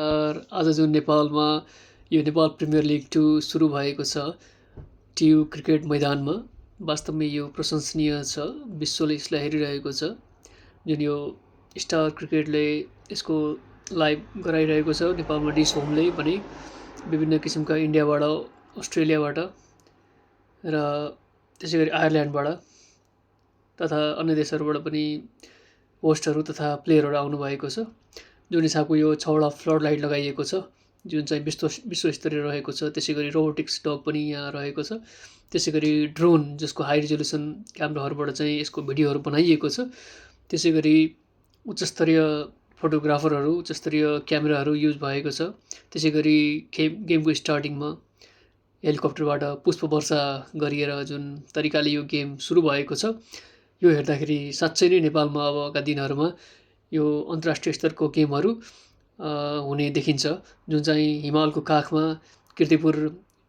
आज जुन नेपालमा यो नेपाल प्रिमियर लिग 2 सुरु भएको छ टियु क्रिकेट मैदानमा, वास्तवमै यो प्रशंसनीय छ। विश्वले यसलाई हेरिरहेको छ। जुन यो स्टार क्रिकेटले यसको लाइभ गराइरहेको छ नेपालमा डिस होमले पनि विभिन्न किसिमका इन्डियाबाट, अस्ट्रेलियाबाट र त्यसै गरी आयरल्यान्डबाट तथा अन्य देशहरूबाट पनि होस्टहरू तथा प्लेयरहरू आउनुभएको छ। जुन हिसाबको यो 6वटा फ्लड लाइट लगाइएको छ, जुन चाहिँ विश्वस्तरीय रहेको छ। त्यसै गरी रोबोटिक्स डग पनि यहाँ रहेको छ। त्यसै गरी ड्रोन, जसको हाई रिजोल्युसन क्यामेराहरूबाट चाहिँ यसको भिडियोहरू बनाइएको छ। त्यसै गरी उच्चस्तरीय फोटोग्राफरहरू, उच्चस्तरीय क्यामेराहरू युज भएको छ। त्यसै गरी गेमको स्टार्टिङमा हेलिकप्टरबाट पुष्प वर्षा गरिएर जुन तरिकाले यो गेम सुरु भएको छ, यो हेर्दाखेरि साँच्चै नै नेपालमा अबका दिनहरूमा यो अन्तर्राष्ट्रिय स्तरको गेमहरू हुने देखिन्छ। जुन चाहिँ हिमालको काखमा कीर्तिपुर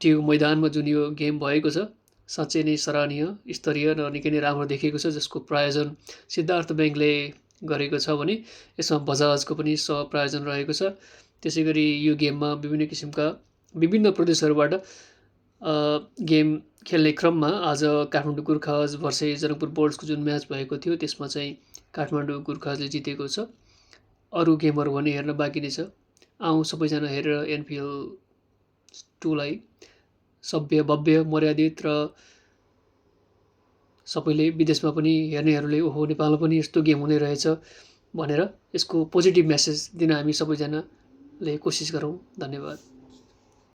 टियु मैदानमा जुन यो गेम भएको छ, साँच्चै नै सराहनीय, स्तरीय र निकै नै राम्रो देखिएको छ। जसको प्रायोजन सिद्धार्थ ब्याङ्कले गरेको छ भने यसमा बजाजको पनि सहप्रायोजन रहेको छ। त्यसै गरी यो गेममा विभिन्न किसिमका विभिन्न प्रदेशहरूबाट गेम खेल्ने क्रममा आज काठमाडौँ गोर्खाज भर्सेस जनकपुर बोल्ट्सको जुन म्याच भएको थियो, त्यसमा चाहिँ काठमाडौँ गोर्खाजले जितेको छ। अरू गेमहरू भने हेर्न बाँकी नै छ। आउँ सबैजना हेरेर एनपिएल 2 लाई सभ्य, भव्य, मर्यादित र सबैले विदेशमा पनि हेर्नेहरूले ओहो नेपालमा पनि यस्तो गेम हुने रहेछ भनेर यसको पोजिटिभ मेसेज दिन हामी सबैजनाले कोसिस गरौँ। धन्यवाद।